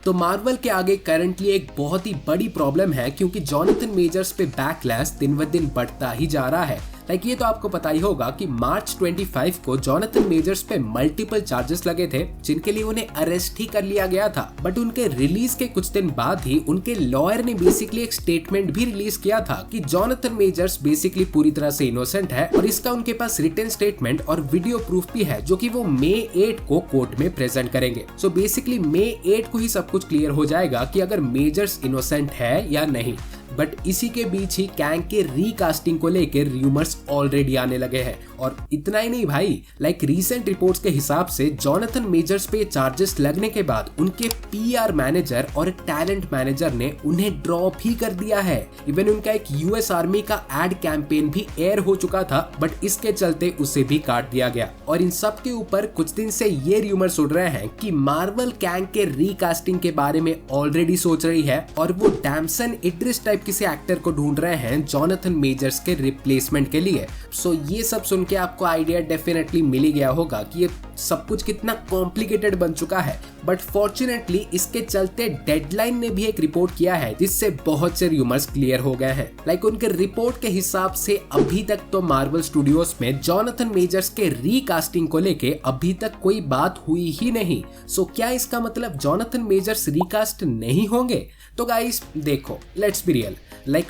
तो मार्वल के आगे करंटली एक बहुत ही बड़ी प्रॉब्लम है, क्योंकि जॉनथन मेजर्स पे बैकलैश दिन ब दिन बढ़ता ही जा रहा है। ये तो आपको पता ही होगा कि मार्च 25 को जॉनथन मेजर्स पे मल्टीपल चार्जेस लगे थे, जिनके लिए उन्हें अरेस्ट ही कर लिया गया था। बट उनके रिलीज के कुछ दिन बाद ही उनके लॉयर ने बेसिकली एक स्टेटमेंट भी रिलीज किया था कि जॉनथन मेजर्स बेसिकली पूरी तरह से इनोसेंट है, और इसका उनके पास रिटन स्टेटमेंट और वीडियो प्रूफ भी है, जो कि वो मई 8 को कोर्ट में प्रेजेंट करेंगे। सो बेसिकली मई 8 को ही सब कुछ क्लियर हो जाएगा कि अगर मेजर्स इनोसेंट है या नहीं। बट इसी के बीच ही कैंग के रीकास्टिंग को लेकर रूमर्स ऑलरेडी आने लगे हैं। और इतना ही नहीं भाई, रीसेंट रिपोर्ट्स के हिसाब से जॉनथन मेजर्स पे चार्जेस लगने के बाद उनके पीआर मैनेजर और टैलेंट मैनेजर ने उन्हें ड्रॉप ही कर दिया है। इवन उनका एक यूएस आर्मी का एड कैंपेन भी एयर हो चुका था, बट इसके चलते उसे भी काट दिया गया। और इन सब के ऊपर कुछ दिन से ये रूमर्स उड़ रहे हैं कि मार्वल कैंग के रीकास्टिंग के बारे में ऑलरेडी सोच रही है, और वो डैमसन इड्रिस टाइप किसी एक्टर को ढूंढ रहे हैं जॉनथन मेजर्स के रिप्लेसमेंट के लिए। सो ये सब सुन के आपको आइडिया डेफिनेटली मिल ही गया होगा कि ये सब कुछ कितना कॉम्प्लिकेटेड बन चुका है। बट फॉर्चुनेटली इसके चलते डेडलाइन ने भी एक रिपोर्ट किया है, जिससे बहुत से रूमर्स क्लियर हो गए हैं। उनके रिपोर्ट के हिसाब से अभी तक तो मार्वल स्टूडियोज में जॉनथन मेजर्स के रीकास्टिंग को लेके अभी तक कोई बात हुई ही नहीं। सो क्या इसका मतलब जॉनथन मेजर्स रीकास्ट नहीं होंगे? तो गाइस देखो, लेट्स बी रियल,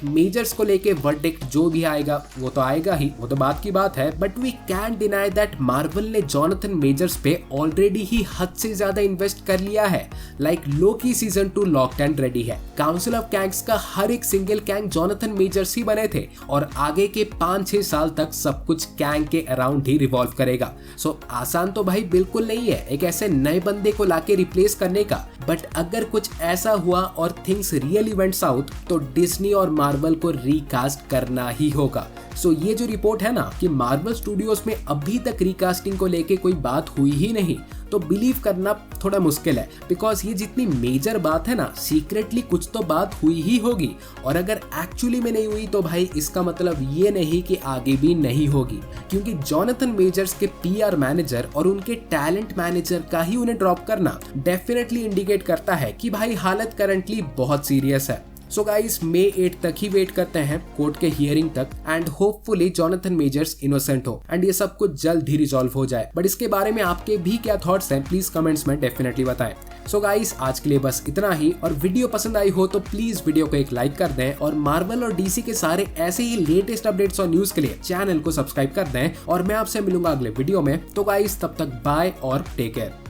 मेजर्स को लेके वर्डिक्ट जो भी आएगा वो तो आएगा ही, वो तो बात की बात है। But we can deny that Marvel ने जॉनथन मेजर्स पे ऑलरेडी ही हद से ज्यादा इन्वेस्ट कर लिया है। Loki season 2 locked and ready है। काउंसिल ऑफ कैंग्स का हर एक सिंगल कैंग जॉनथन मेजर्स ही बने थे, और आगे के 5-6 साल तक सब कुछ कैंग के अराउंड ही रिवॉल्व करेगा। सो आसान तो भाई बिल्कुल नहीं है एक ऐसे नए बंदे को लाके रिप्लेस करने का। बट अगर कुछ ऐसा हुआ और थिंग्स रियली वेंट्स आउट, तो डिज्नी और मार्वल को रिकास्ट करना ही होगा। सो ये जो रिपोर्ट है ना कि मार्वल स्टूडियोज में अभी तक रिकास्टिंग को लेके कोई बात हुई ही नहीं, तो बिलीव करना थोड़ा मुश्किल है। बिकॉज ये जितनी मेजर बात है ना, सीक्रेटली कुछ तो बात हुई ही होगी, और अगर एक्चुअली में नहीं हुई तो भाई इसका मतलब ये नहीं कि आगे भी नहीं होगी। क्योंकि जॉनथन मेजर्स के पीआर मैनेजर और उनके टैलेंट मैनेजर का ही उन्हें ड्रॉप करना डेफिनेटली इंडिकेट करता है कि भाई हालत करंटली बहुत सीरियस है। सो गाइस, मई 8 तक ही वेट करते हैं कोर्ट के हियरिंग तक, and hopefully Jonathan measures innocent हो एंड ये सब कुछ जल्द ही रिजॉल्व हो जाए। बट इसके बारे में आपके भी क्या थॉट्स हैं, प्लीज कमेंट्स में डेफिनेटली बताएं। सो गाइस, आज के लिए बस इतना ही, और वीडियो पसंद आई हो तो प्लीज वीडियो को एक लाइक कर दें, और मार्वल और डीसी के सारे ऐसे ही लेटेस्ट अपडेट्स और न्यूज के लिए चैनल को सब्सक्राइब कर दें। और मैं आपसे मिलूंगा अगले वीडियो में। तो गाइस, तब तक बाय और टेक केयर।